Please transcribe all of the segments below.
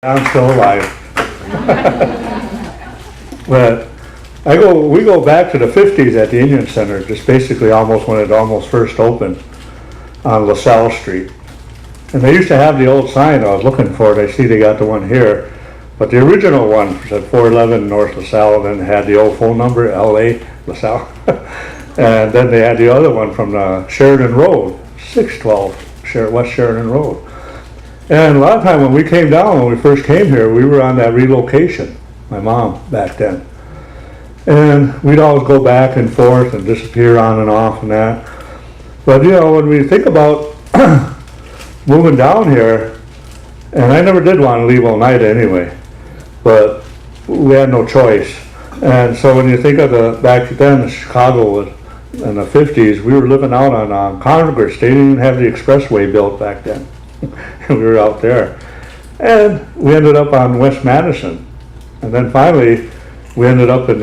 I'm still alive. But we go back to the 50s at the Indian Center, just basically almost when it almost first opened on LaSalle Street. And they used to have the old sign. I was looking for it. I see they got the one here. But the original one said 411 North LaSalle, and then had the old phone number, LA, LaSalle. And then they had the other one from Sheridan Road, 612 West Sheridan Road. And a lot of time when we came down, when we first came here, we were on that relocation, my mom back then. And we'd always go back and forth and disappear on and off and that. But you know, when we think about moving down here, and I never did want to leave Oneida anyway, but we had no choice. And so when you think of back then, Chicago in the 50s, we were living out on Congress. They didn't even have the expressway built back then. We were out there. And we ended up on West Madison. And then finally, we ended up in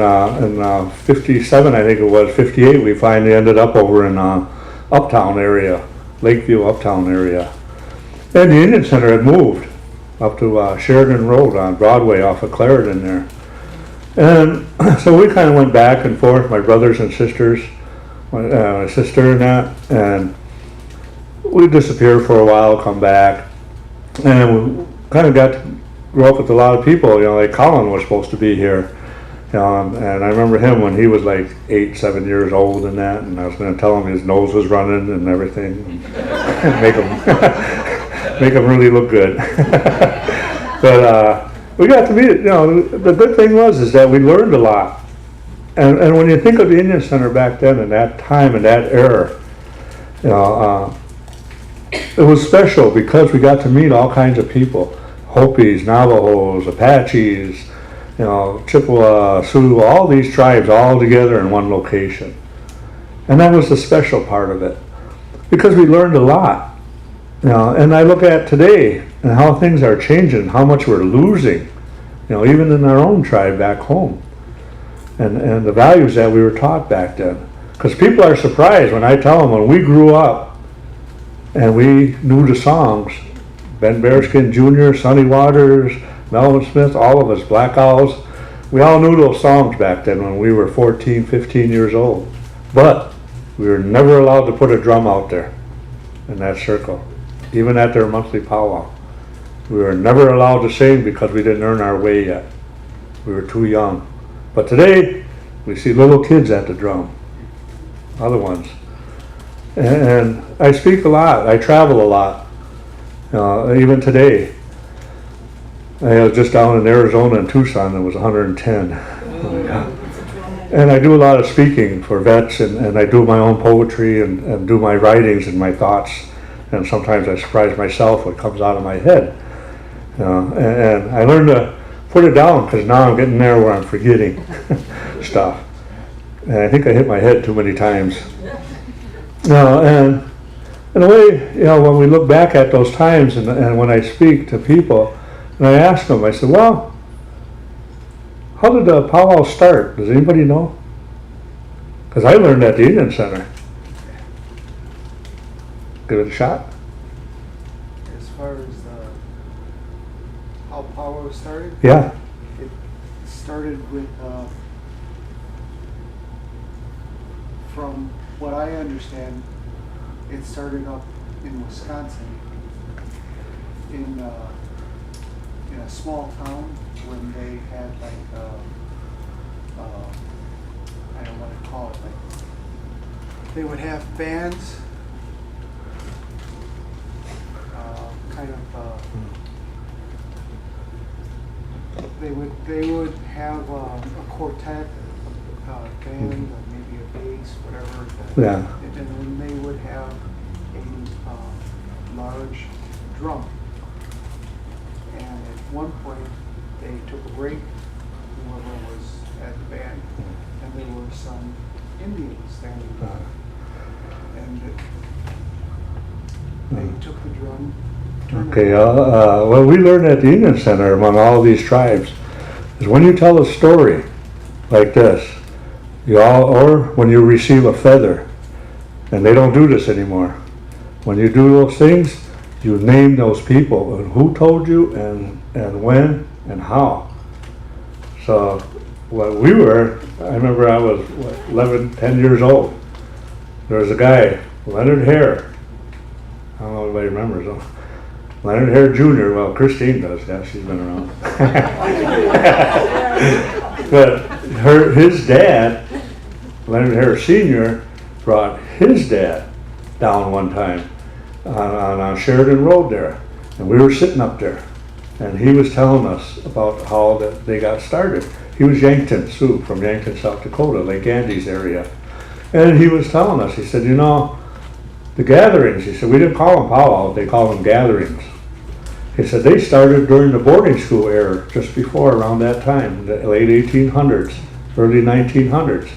57, I think it was, 58, we finally ended up over in Uptown area, Lakeview Uptown area. And the Indian Center had moved up to Sheridan Road on Broadway off of Clarendon there. And so we kind of went back and forth, my brothers and sisters, my sister and that, and we disappeared for a while, come back, and we kind of got to grow up with a lot of people. You know, like Colin was supposed to be here, you know, and I remember him when he was like 8, 7 years old and that, and I was going to tell him his nose was running and everything, and make him really look good. But we got to meet, you know, the good thing is that we learned a lot. And when you think of the Indian Center back then and that time and that era, you know, it was special because we got to meet all kinds of people. Hopis, Navajos, Apaches, you know, Chippewa, Sioux, all these tribes all together in one location. And that was the special part of it. Because we learned a lot. You know, and I look at today and how things are changing, how much we're losing, you know, even in our own tribe back home. And the values that we were taught back then. Because people are surprised when I tell them when we grew up and we knew the songs, Ben Bearskin Jr., Sonny Waters, Melvin Smith, all of us, Black Owls, we all knew those songs back then when we were 14, 15 years old. But we were never allowed to put a drum out there in that circle, even at their monthly powwow. We were never allowed to sing because we didn't earn our way yet. We were too young. But today, we see little kids at the drum, other ones. And I speak a lot, I travel a lot, even today. I was just down in Arizona and Tucson, it was 110. And I do a lot of speaking for vets, and I do my own poetry and do my writings and my thoughts. And sometimes I surprise myself what comes out of my head. And I learned to put it down because now I'm getting there where I'm forgetting stuff. And I think I hit my head too many times. And in a way, you know, when we look back at those times and when I speak to people, and I ask them, I said, well, how did the powwow start? Does anybody know? Because I learned at the Indian Center. Give it a shot. As far as how powwow started? Yeah. It started with, from what I understand, it started up in Wisconsin, in a small town when they had like, I don't know what to call it, like, they would have bands, kind of, they would have a quartet, band, or maybe a bass, whatever. Yeah. And then they would have a large drum. And at one point, they took a break, whoever was at the band, and there were some Indians standing by. And they took the drum. Okay, what we learned at the Indian Center among all these tribes is when you tell a story like this, or when you receive a feather, and they don't do this anymore. When you do those things, you name those people and who told you and and when and how. So when we were, I remember I was, 11, 10 years old. There was a guy, Leonard Hare. I don't know if anybody remembers him. Leonard Hare Jr., well, Christine does, yeah, she's been around. But his dad, Leonard Hare Sr., brought his dad down one time on Sheridan Road there. And we were sitting up there. And he was telling us about how that they got started. He was Yankton Sioux from Yankton, South Dakota, Lake Andes area. And he was telling us, he said, you know, the gatherings, he said, we didn't call them powwows, they called them gatherings. He said they started during the boarding school era, just before around that time, the late 1800s, early 1900s.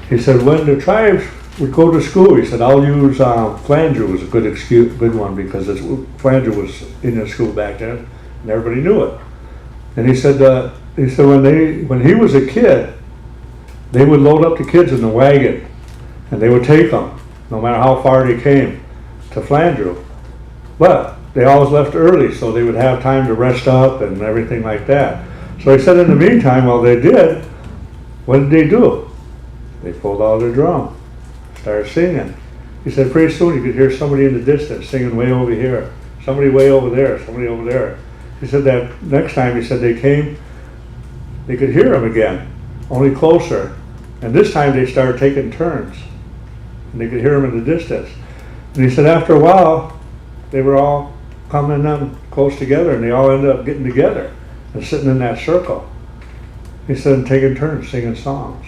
He said when the tribes would go to school, he said, I'll use Flandreau was a good one because Flandreau was in the school back then, and everybody knew it. And he said when he was a kid, they would load up the kids in the wagon, and they would take them, no matter how far they came, to Flandreau. But they always left early, so they would have time to rest up and everything like that. So he said in the meantime, while they did, what did they do? They pulled out their drum, started singing. He said pretty soon you could hear somebody in the distance singing way over here, somebody way over there, somebody over there. He said that next time, he said they came, they could hear them again, only closer. And this time they started taking turns, and they could hear them in the distance. And he said after a while, they were all coming in close together, and they all ended up getting together and sitting in that circle. He said, and taking turns singing songs.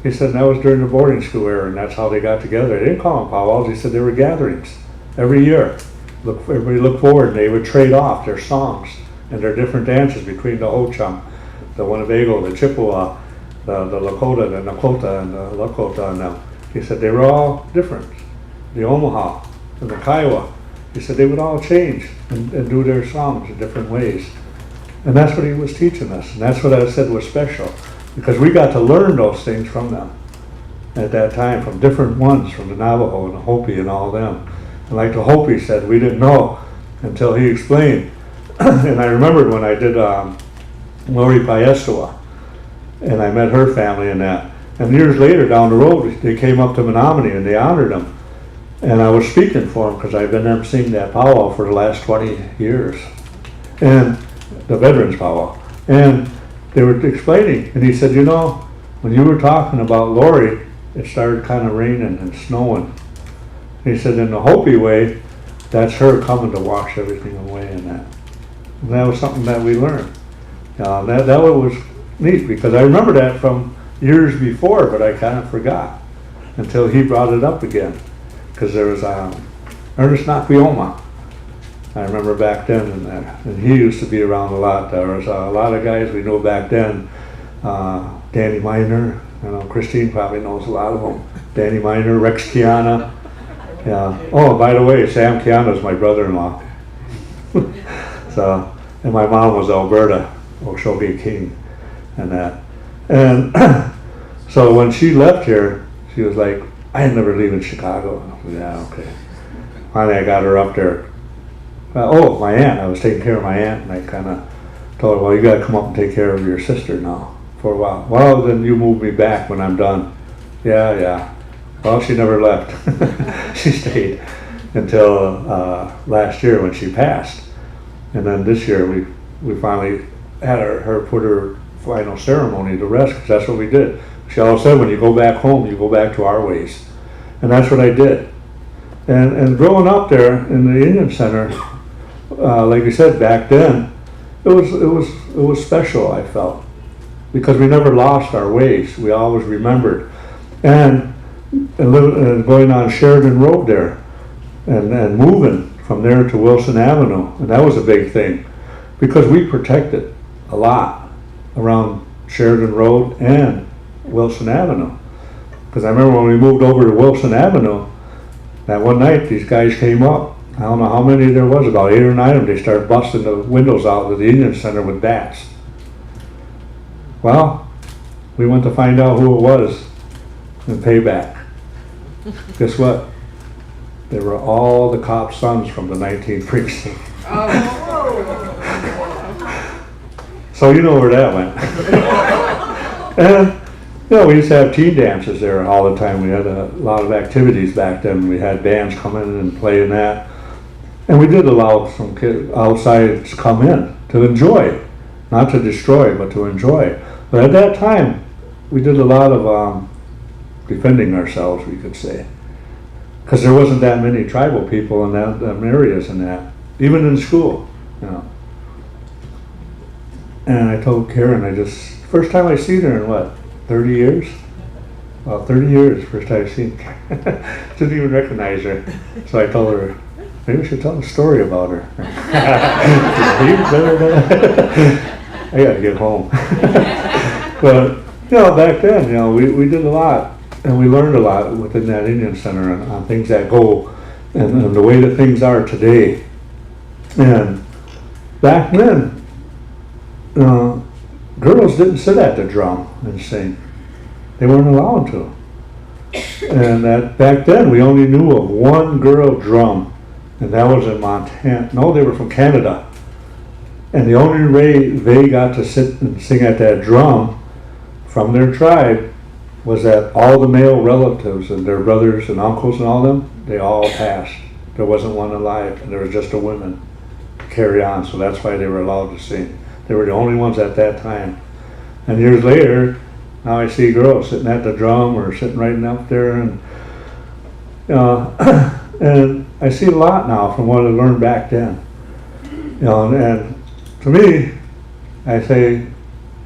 He said that was during the boarding school era, and that's how they got together. They didn't call them powwows. He said they were gatherings every year. Everybody looked forward, and they would trade off their songs and their different dances between the Ho-Chunk, the Winnebago, the Chippewa, the Lakota, the Nakota, and the Lakota, and them. He said they were all different. The Omaha and the Kiowa. He said they would all change and do their songs in different ways. And that's what he was teaching us. And that's what I said was special. Because we got to learn those things from them at that time, from different ones, from the Navajo and the Hopi and all them. And like the Hopi said, we didn't know until he explained. And I remembered when I did Lori Paestewa, and I met her family and that. And years later down the road, they came up to Menominee and they honored them. And I was speaking for them because I've been there seeing that powwow for the last 20 years. And the Veterans Powwow. And they were explaining, and he said, you know, when you were talking about Lori, it started kind of raining and snowing. He said, in the Hopi way, that's her coming to wash everything away and that. And that was something that we learned. That was neat, because I remember that from years before, but I kind of forgot until he brought it up again. Because there was Ernest Nakpioma. I remember back then, and he used to be around a lot. There was a lot of guys we knew back then. Danny Miner, I know Christine probably knows a lot of them. Danny Miner, Rex Kiana. Yeah. Oh, by the way, Sam Kiana is my brother-in-law. So, and my mom was Alberta Oshoge King, and that. And so when she left here, she was like, I ain't never leaving Chicago. Yeah, okay. Finally, I got her up there. Oh, my aunt. I was taking care of my aunt, and I kind of told her, well, you got to come up and take care of your sister now for a while. Well, then you move me back when I'm done. Yeah. Well, she never left. She stayed until last year when she passed. And then this year, we finally had her put her final ceremony to rest, because that's what we did. She always said, when you go back home, you go back to our ways. And that's what I did. And growing up there in the Indian Center, like you said, back then, it was special, I felt. Because we never lost our ways. We always remembered. And going on Sheridan Road there, and moving from there to Wilson Avenue. And that was a big thing. Because we protected a lot around Sheridan Road and Wilson Avenue. Because I remember when we moved over to Wilson Avenue, that one night these guys came up. I don't know how many there was, about 8 or 9 of them. They started busting the windows out of the Indian Center with bats. Well, we went to find out who it was and pay back. Guess what? They were all the cops' sons from the 19th precinct. Oh. So you know where that went. And, you know, we used to have teen dances there all the time. We had a lot of activities back then. We had bands come in and play in that. And we did allow some kids outside to come in to enjoy, not to destroy, but to enjoy. But at that time, we did a lot of defending ourselves, we could say. Because there wasn't that many tribal people in them areas and that, even in school, you know. And I told Karen, first time I seen her in what, 30 years? Well, 30 years, first time I seen her. Didn't even recognize her. So I told her, maybe we should tell a story about her. I gotta get home. But, you know, back then, you know, we did a lot, and we learned a lot within that Indian Center on things that go, and the way that things are today. And back then, girls didn't sit at the drum and sing. They weren't allowed to. And back then, we only knew of one girl drum, and that was in Montana. No, they were from Canada. And the only way they got to sit and sing at that drum from their tribe was that all the male relatives and their brothers and uncles and all them, they all passed. There wasn't one alive, and there was just a woman to carry on, so that's why they were allowed to sing. They were the only ones at that time. And years later, now I see girls sitting at the drum or sitting right up there, and and I see a lot now from what I learned back then. You know, and to me, I say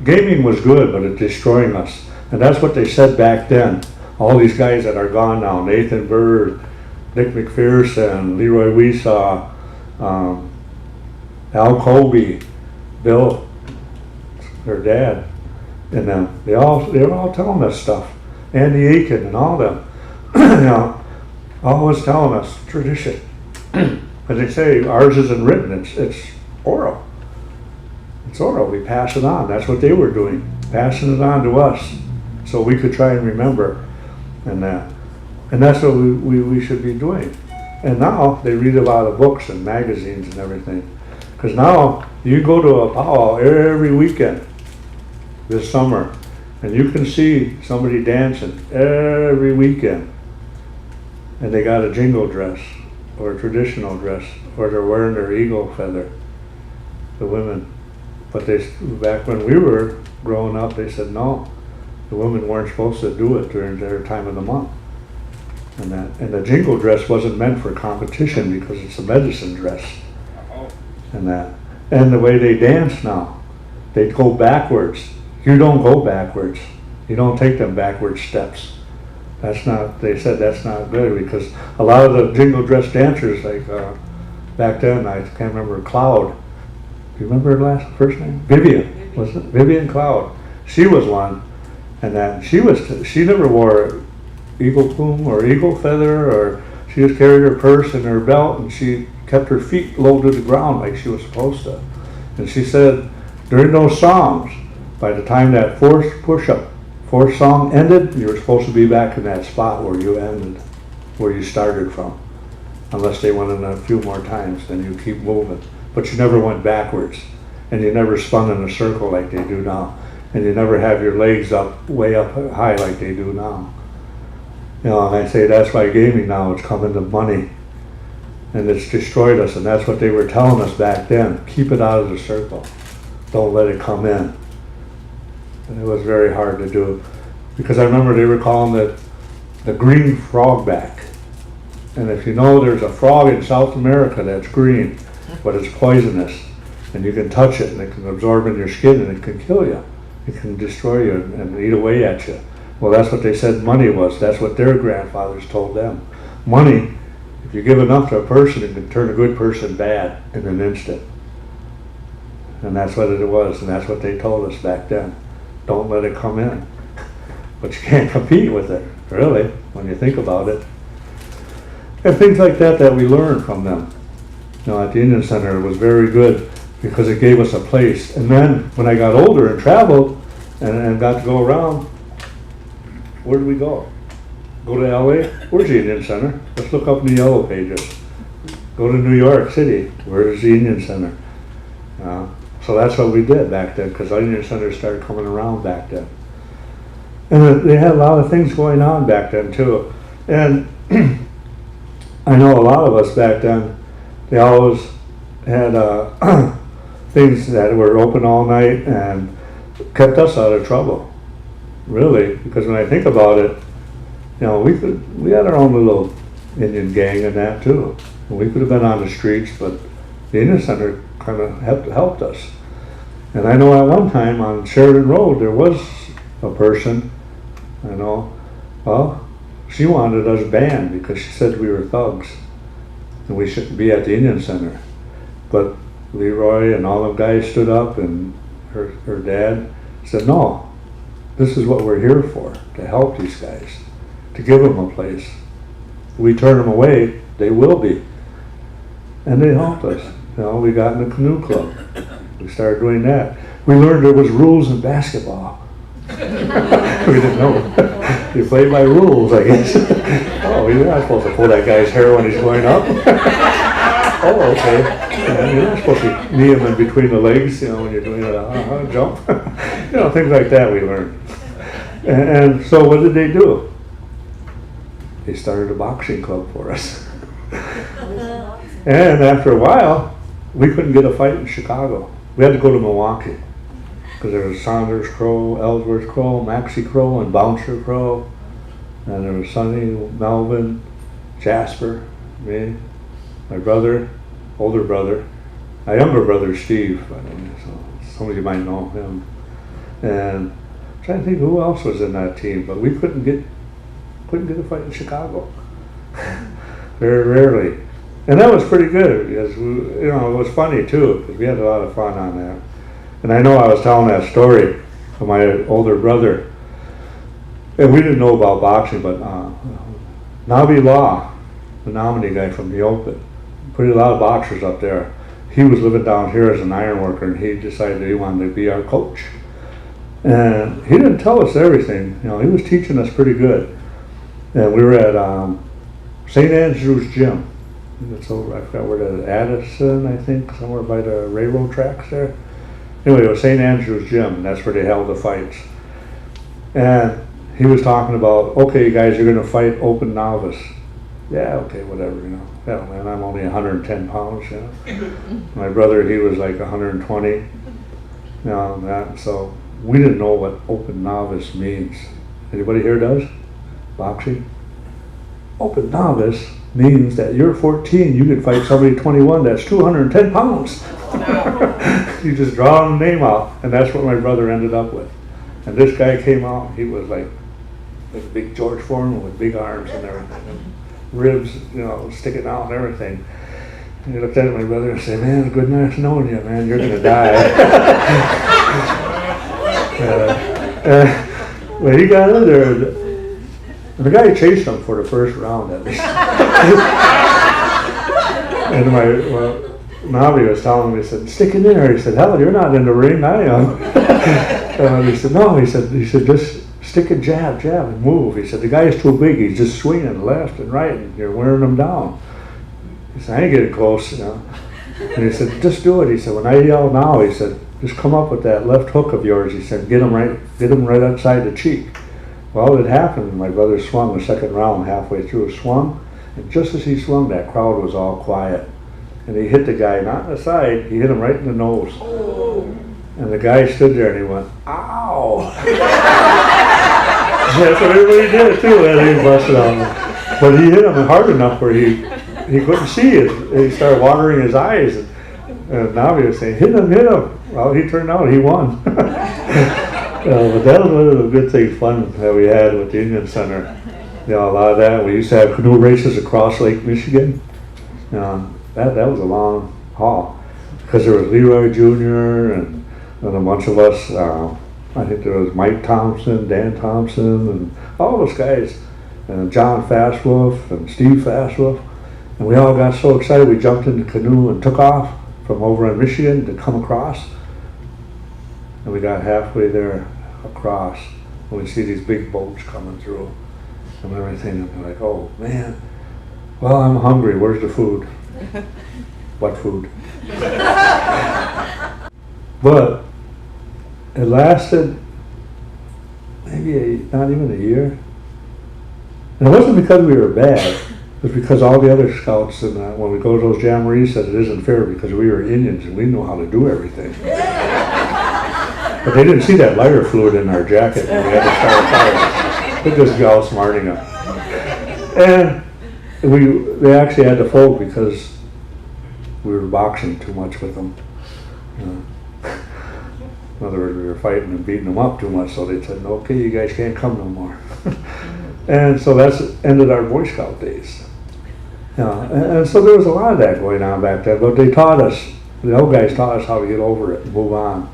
gaming was good, but it's destroying us. And that's what they said back then. All these guys that are gone now, Nathan Bird, Nick McPherson, Leroy Weesaw, Al Colby, Bill, their dad, and they were all telling us stuff. Andy Aiken and all them, you know, always telling us tradition. But they say ours isn't written; it's oral. It's oral. We pass it on. That's what they were doing, passing it on to us, so we could try and remember, and that's what we should be doing. And now they read a lot of books and magazines and everything. Because now you go to a powwow every weekend this summer, and you can see somebody dancing every weekend, and they got a jingle dress or a traditional dress, or they're wearing their eagle feather, the women. But back when we were growing up, they said no, the women weren't supposed to do it during their time of the month. And the jingle dress wasn't meant for competition because it's a medicine dress. And the way they dance now, they go backwards. You don't go backwards. You don't take them backward steps. They said that's not good, because a lot of the jingle dress dancers, like back then, I can't remember, Cloud. Do you remember her first name? Vivian. Was it? Vivian Cloud. She was one, and she never wore eagle plume or eagle feather, or she just carried her purse and her belt, and she kept her feet low to the ground like she was supposed to. And she said during those songs, by the time that fourth song ended, you were supposed to be back in that spot where you ended, where you started from. Unless they went in a few more times, then you keep moving. But you never went backwards, and you never spun in a circle like they do now. And you never have your legs up, way up high like they do now. You know, and I say that's why gaming now is coming to money. And it's destroyed us, and that's what they were telling us back then. Keep it out of the circle. Don't let it come in. And it was very hard to do. Because I remember they were calling it the green frogback. And if you know, there's a frog in South America that's green, but it's poisonous. And you can touch it, and it can absorb in your skin, and it can kill you. It can destroy you and eat away at you. Well, that's what they said money was. That's what their grandfathers told them. Money, if you give enough to a person, it can turn a good person bad in an instant. And that's what it was, and that's what they told us back then. Don't let it come in. But you can't compete with it, really, when you think about it. And things like that we learned from them. You know, at the Indian Center, it was very good because it gave us a place. And then when I got older and traveled and got to go around, where did we go? Go to LA? Where's the Indian Center? Let's look up in the yellow pages. Go to New York City. Where's the Indian Center? So that's what we did back then, because Indian Center started coming around back then. And they had a lot of things going on back then too. And I know a lot of us back then, they always had things that were open all night and kept us out of trouble, really. Because when I think about it, you know, we had our own little Indian gang in that too. And we could have been on the streets, but the Indian Center kind of helped us. And I know at one time on Sheridan Road, there was a person, I know, well, she wanted us banned because she said we were thugs and we shouldn't be at the Indian Center. But Leroy and all them guys stood up, and her dad said, no, this is what we're here for, to help these guys, to give them a place. If we turn them away, they will be. And they helped us. You know, we got in the canoe club. We started doing that. We learned there was rules in basketball. We didn't know. You play by rules, I guess. Oh, you're not supposed to pull that guy's hair when he's going up. Oh, okay. Yeah, you're not supposed to knee him in between the legs, you know, when you're doing a jump. You know, things like that we learned. And so what did they do? They started a boxing club for us. And after a while, we couldn't get a fight in Chicago. We had to go to Milwaukee. Because there was Saunders Crow, Ellsworth Crow, Maxie Crow, and Bouncer Crow. And there was Sonny, Melvin, Jasper, me, my brother, older brother, my younger brother Steve, so some of you might know him. And I'm trying to think who else was in that team, but we couldn't get a fight in Chicago. Very rarely. And that was pretty good, because you know, it was funny too, because we had a lot of fun on that. And I know I was telling that story of my older brother, and we didn't know about boxing, but Navi Law, the nominee guy from the Open, put a lot of boxers up there. He was living down here as an iron worker, and he decided he wanted to be our coach. And he didn't tell us everything, you know, he was teaching us pretty good. And we were at St. Andrew's Gym. It's over, I forgot where the Addison, I think, somewhere by the railroad tracks there. Anyway, it was St. Andrew's Gym, and that's where they held the fights. And he was talking about, okay, guys, you're going to fight open novice. Yeah, okay, whatever, you know. Yeah, man, I'm only 110 pounds, you know. My brother, he was like 120. You know, that, so we didn't know what open novice means. Anybody here does? Boxing? Open novice means that you're 14, you can fight somebody 21 that's 210 pounds. You just draw a name out, and that's what my brother ended up with. And this guy came out, he was like a big George Foreman with big arms and everything, and ribs, you know, sticking out and everything. And he looked at my brother and said, man, good nice knowing you, man, you're gonna die. When he got in there, the guy chased him for the first round at least. And Navi was telling me, he said, stick in there. He said, hell, you're not in the ring, I am. And he said, no, he said, just stick a jab, and move. He said, the guy is too big, he's just swinging left and right, and you're wearing him down. He said, I ain't getting close, you know. And he said, just do it. He said, when I yell now, he said, just come up with that left hook of yours. He said, get him right outside the cheek. Well, it happened. My brother swung the second round halfway through. Swung, and just as he swung, that crowd was all quiet. And he hit the guy, not in the side, he hit him right in the nose. Oh. And the guy stood there and he went, ow! That's what everybody did too, and he busted on him. But he hit him hard enough where he couldn't see it. He started watering his eyes. And Navi was saying, hit him. Well, he turned out he won. But that was one of the good things, fun that we had with the Indian Center. You know, a lot of that. We used to have canoe races across Lake Michigan. That was a long haul, because there was Leroy Jr. and a bunch of us. I think there was Mike Thompson, Dan Thompson, and all those guys, and John Fastwolf and Steve Fastwolf. And we all got so excited we jumped in the canoe and took off from over in Michigan to come across. And we got halfway there across, and we see these big boats coming through and everything. And we're like, oh man, well, I'm hungry, where's the food? What food? But it lasted maybe not even a year. And it wasn't because we were bad. It was because all the other scouts, and when we go to those jamborees, said it isn't fair because we were Indians and we knew how to do everything. But they didn't see that lighter fluid in our jacket when we had to start a fire. They just got all smarting up. And they actually had to fold because we were boxing too much with them. In other words, we were fighting and beating them up too much, so they said, okay, you guys can't come no more. And so that's ended our Boy Scout days. And so there was a lot of that going on back then, but they taught us, the old guys taught us how to get over it and move on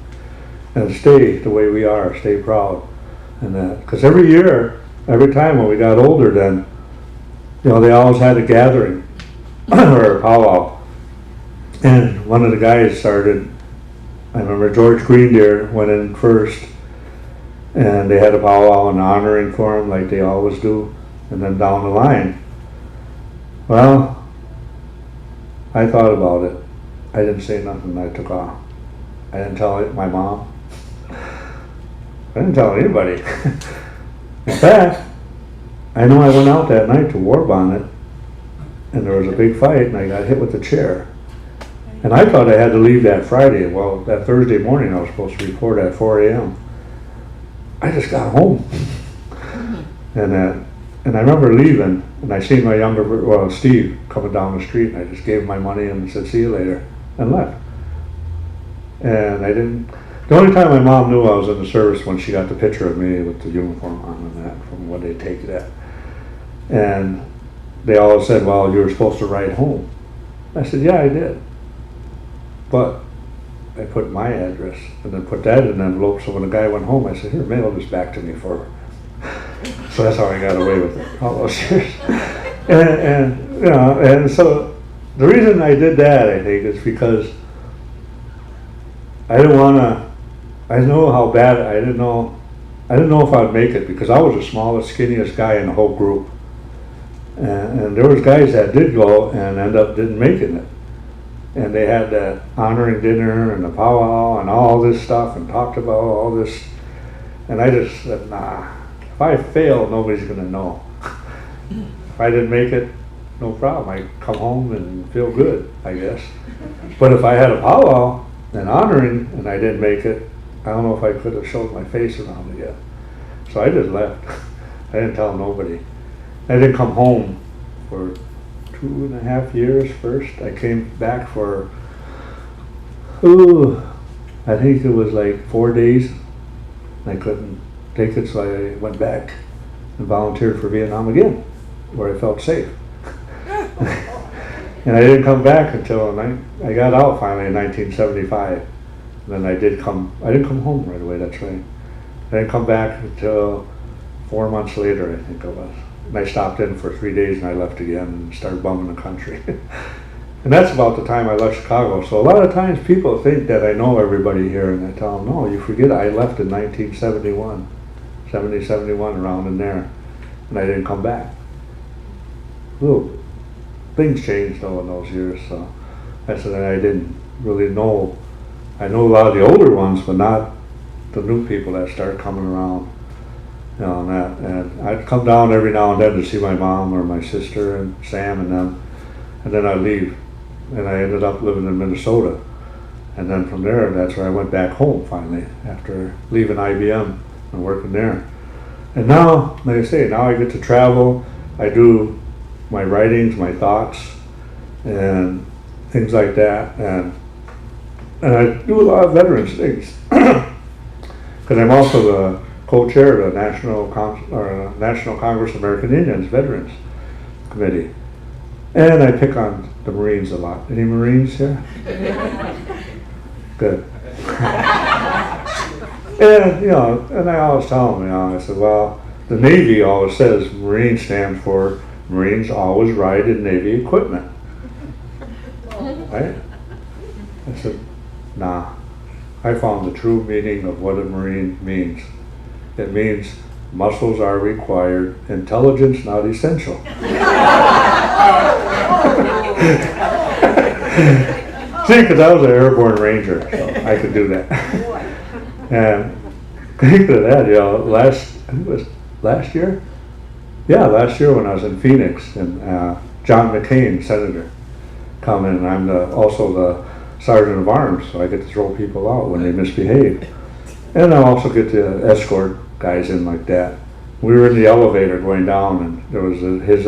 and stay the way we are, stay proud. And that, because every year, every time when we got older then, they always had a gathering or a powwow. And one of the guys started, I remember George Greendeer went in first, and they had a powwow and honoring for him like they always do, and then down the line. Well, I thought about it. I didn't say nothing. I took off. I didn't tell my mom. I didn't tell anybody. In fact, I know I went out that night to War Bonnet, and there was a big fight, and I got hit with a chair. And I thought I had to leave that Friday. Well, that Thursday morning I was supposed to report at 4 a.m. I just got home. And I remember leaving, and I seen my younger, Steve, coming down the street, and I just gave him my money and said, see you later, and left. And the only time my mom knew I was in the service when she got the picture of me with the uniform on and that, from when they take that. And they always said, well, you were supposed to ride home. I said, yeah, I did. But I put my address and then put that in an envelope, so when the guy went home, I said, here, mail this back to me for her. So that's how I got away with it all those years. And so the reason I did that, I think, is because I didn't want to, I know how bad, I didn't know if I'd make it, because I was the smallest, skinniest guy in the whole group. And there was guys that did go and end up didn't making it. And they had that honoring dinner and the powwow and all this stuff and talked about all this. And I just said, nah, if I fail, nobody's gonna know. If I didn't make it, no problem. I come home and feel good, I guess. But if I had a powwow and honoring and I didn't make it, I don't know if I could have showed my face around it yet. So I just left. I didn't tell nobody. I didn't come home for 2.5 years first. I came back for, I think it was like 4 days. I couldn't take it, so I went back and volunteered for Vietnam again, where I felt safe. And I didn't come back until I got out finally in 1975. And then I didn't come home right away, that's right. I didn't come back until 4 months later, I think it was. And I stopped in for 3 days and I left again and started bumming the country. And that's about the time I left Chicago. So a lot of times people think that I know everybody here, and I tell them, no, you forget I left in 1971, 71, around in there, and I didn't come back. Ooh, things changed though in those years, so I said I didn't really know. I know a lot of the older ones, but not the new people that start coming around. And that, and I'd come down every now and then to see my mom or my sister and Sam and them, and then I'd leave, and I ended up living in Minnesota, and then from there, that's where I went back home finally after leaving IBM and working there. And now, like I say, now I get to travel. I do my writings, my thoughts, and things like that, and I do a lot of veterans things because I'm also the co-chair of the National Congress of American Indians Veterans Committee. And I pick on the Marines a lot. Any Marines here? Good. And I always tell them, I said, well, the Navy always says Marine stands for Marines always ride in Navy equipment. Right? I said, nah. I found the true meaning of what a Marine means. It means muscles are required, intelligence not essential. See, because I was an airborne ranger, so I could do that. And thinking of that, I think it was last year? Yeah, last year when I was in Phoenix, and John McCain, senator, come in, and I'm also the sergeant of arms, so I get to throw people out when they misbehave. And I also get to escort guys in like that. We were in the elevator going down, and there was his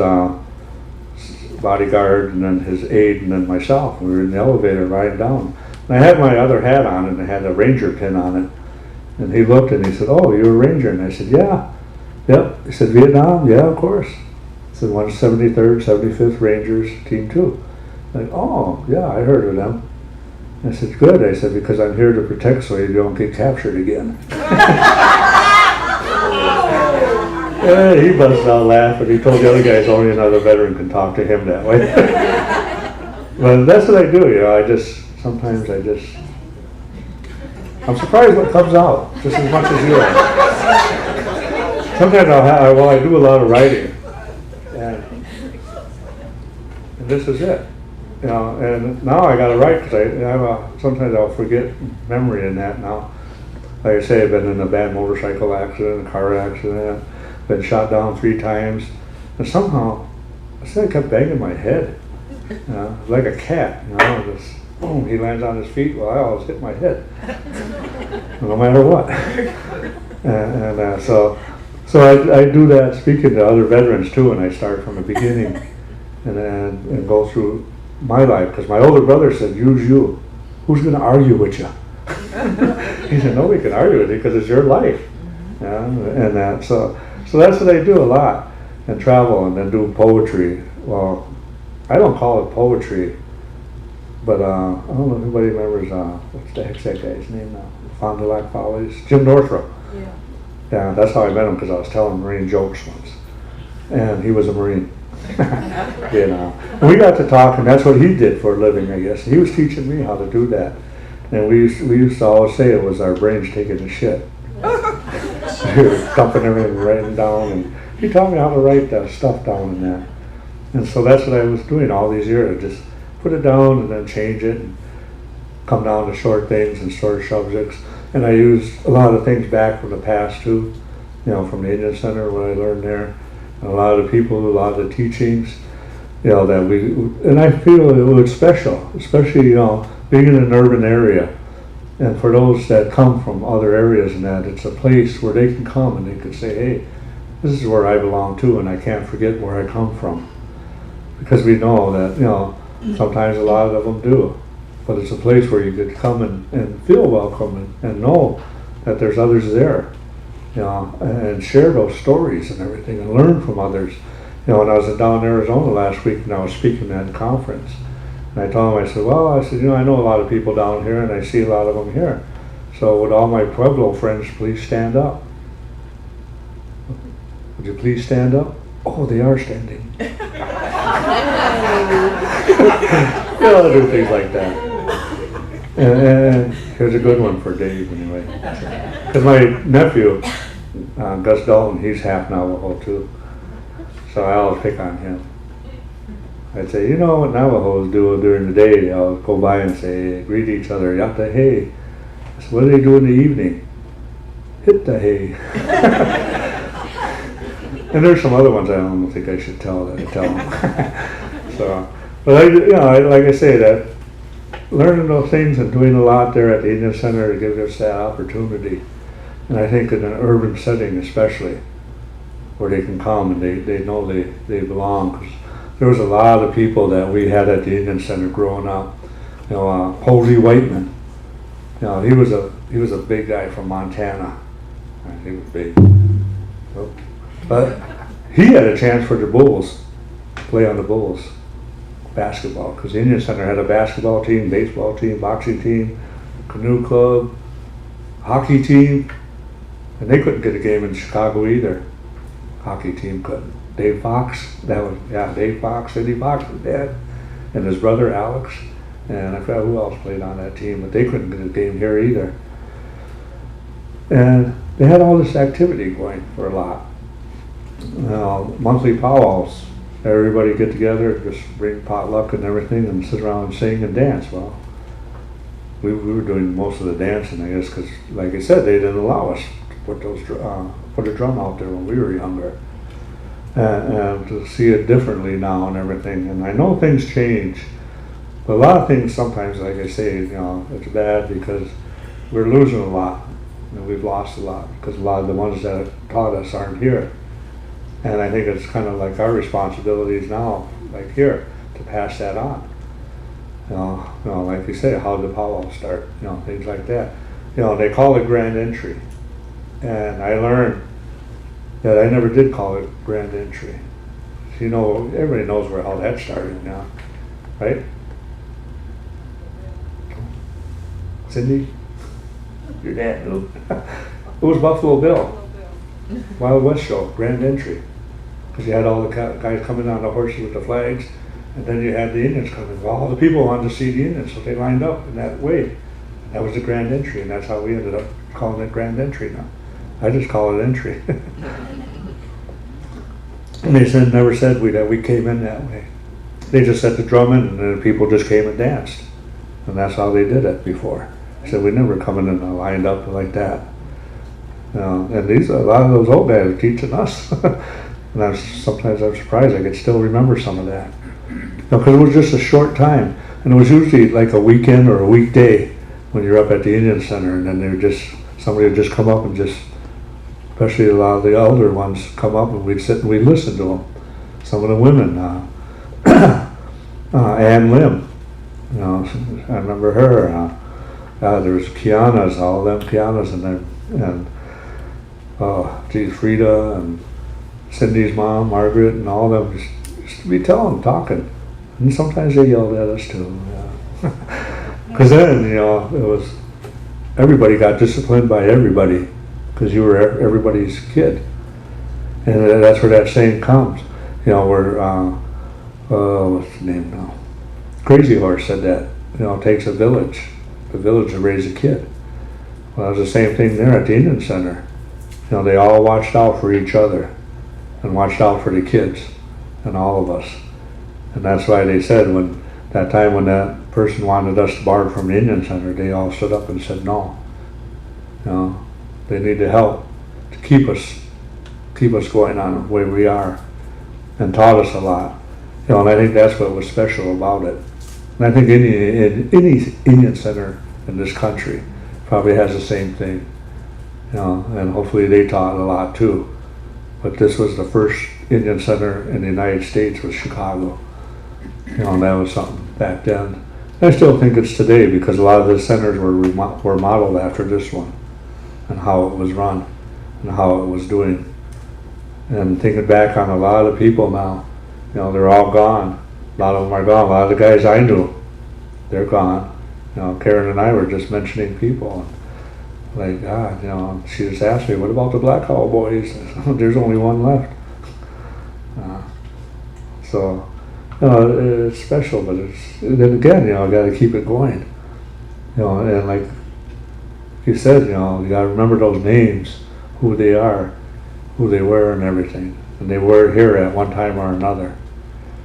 bodyguard, and then his aide, and then myself. We were in the elevator riding down. And I had my other hat on, and it had a ranger pin on it. And he looked and he said, "Oh, you're a ranger?" And I said, "Yeah." "Yep." He said, "Vietnam?" "Yeah, of course." I said, "173rd, 75th Rangers, Team 2. Like, "Oh, yeah, I heard of them." I said, "Good." I said, "Because I'm here to protect so you don't get captured again." Yeah, he busted out laughing. He told the other guys only another veteran can talk to him that way. But that's what I do, sometimes I'm surprised what comes out, just as much as you are. Sometimes I do a lot of writing, and this is it. And now I got to write because sometimes I'll forget memory in that now. Like I say, I've been in a bad motorcycle accident, a car accident, been shot down 3 times, and somehow I kept banging my head, like a cat. Just boom, he lands on his feet. Well, I always hit my head, no matter what. So I do that speaking to other veterans too, and I start from the beginning and go through my life, because my older brother said, "Use you. Who's going to argue with you?" He said, "Nobody can argue with you because it's your life." So that's what I do a lot, and travel, and then do poetry. Well, I don't call it poetry, but I don't know if anybody remembers, what's the heck's that guy's name now? Fond du Lac Follies? Jim Northrup. Yeah. Yeah, that's how I met him, because I was telling Marine jokes once. And he was a Marine. And we got to talk, and that's what he did for a living, I guess. He was teaching me how to do that. And we used to always say it was our brains taking a shit. We were dumping everything, writing down, and he taught me how to write stuff down in that. And so that's what I was doing all these years, just put it down and then change it, and come down to short things and short subjects. And I used a lot of things back from the past too, from the Indian Center, what I learned there, and a lot of the people, a lot of the teachings, and I feel it was special, especially, being in an urban area. And for those that come from other areas and that, it's a place where they can come and they can say, "Hey, this is where I belong to, and I can't forget where I come from." Because we know that, sometimes a lot of them do. But it's a place where you could come and feel welcome and know that there's others there, and share those stories and everything and learn from others. When I was down in Arizona last week and I was speaking at a conference, and I told him, I said, I know a lot of people down here and I see a lot of them here. So would all my Pueblo friends please stand up? Would you please stand up? Oh, they are standing. I'll do things like that. And here's a good one for Dave anyway. Because my nephew, Gus Dalton, he's half Navajo too. So I always pick on him. I'd say, you know what Navajos do during the day? They'll go by and say, greet each other, yatta hey. I said, what do they do in the evening? Hit the hay. And there's some other ones I don't think I should tell them. So, but like I say, that learning those things and doing a lot there at the Indian Center gives us that opportunity. And I think in an urban setting especially, where they can come and they know they belong. 'Cause there was a lot of people that we had at the Indian Center growing up. Holy Whiteman. He was a big guy from Montana. He was big. But he had a chance for the Bulls, play on the Bulls basketball, because the Indian Center had a basketball team, baseball team, boxing team, canoe club, hockey team, and they couldn't get a game in Chicago either. Hockey team couldn't. Dave Fox, Dave Fox, Eddie Fox was dead, and his brother Alex, and I forgot who else played on that team, but they couldn't get a game here either. And they had all this activity going for a lot. Monthly powwows, everybody get together, just bring potluck and everything, and sit around and sing and dance. Well, we were doing most of the dancing, I guess, because like I said, they didn't allow us to put a drum out there when we were younger. And to see it differently now and everything, and I know things change, but a lot of things sometimes, like I say, it's bad because we're losing a lot, and we've lost a lot because a lot of the ones that taught us aren't here. And I think it's kind of like our responsibilities now, like here, to pass that on. Like you say, how did Powell start? Things like that. They call it grand entry, and I learned that I never did call it grand entry. Everybody knows how that started now, right? Cindy, your dad knew. It was Buffalo Bill, Wild West show, grand entry, because you had all the guys coming on the horses with the flags. And then you had the Indians coming. Well, all the people wanted to see the Indians, so they lined up in that way. That was the grand entry, and that's how we ended up calling it grand entry now. I just call it entry. And they never said that we came in that way. They just set the drum in, and then people just came and danced. And that's how they did it before. I said, we never come in and lined up like that. And a lot of those old guys are teaching us. And sometimes I'm surprised I could still remember some of that. Because it was just a short time, and it was usually like a weekend or a weekday when you're up at the Indian Center, and then somebody would just come up and especially a lot of the elder ones come up, and we'd sit and we'd listen to them. Some of the women, Ann Lim, I remember her. There was Kiana's, all of them Kiana's, and Frida and Cindy's mom, Margaret, and all of them used to be talking. And sometimes they yelled at us too. Because then, it was, everybody got disciplined by everybody because you were everybody's kid. And that's where that saying comes. Where, what's the name now? Crazy Horse said that, it takes a village to raise a kid. Well, it was the same thing there at the Indian Center. They all watched out for each other and watched out for the kids and all of us. And that's why they said when that person wanted us to borrow from the Indian Center, they all stood up and said no. They need the help to keep us going on the way we are, and taught us a lot. And I think that's what was special about it. And I think any Indian Center in this country probably has the same thing. And hopefully they taught a lot too. But this was the first Indian Center in the United States, was Chicago. And that was something back then. I still think it's today because a lot of the centers were modeled after this one and how it was run and how it was doing. And thinking back on a lot of people now, they're all gone. A lot of them are gone. A lot of the guys I knew, they're gone. Karen and I were just mentioning people. Like, she just asked me, what about the Black Hall boys? There's only one left. So, it's special, but then again, I got to keep it going. And like you said, you got to remember those names, who they are, who they were, and everything. And they were here at one time or another.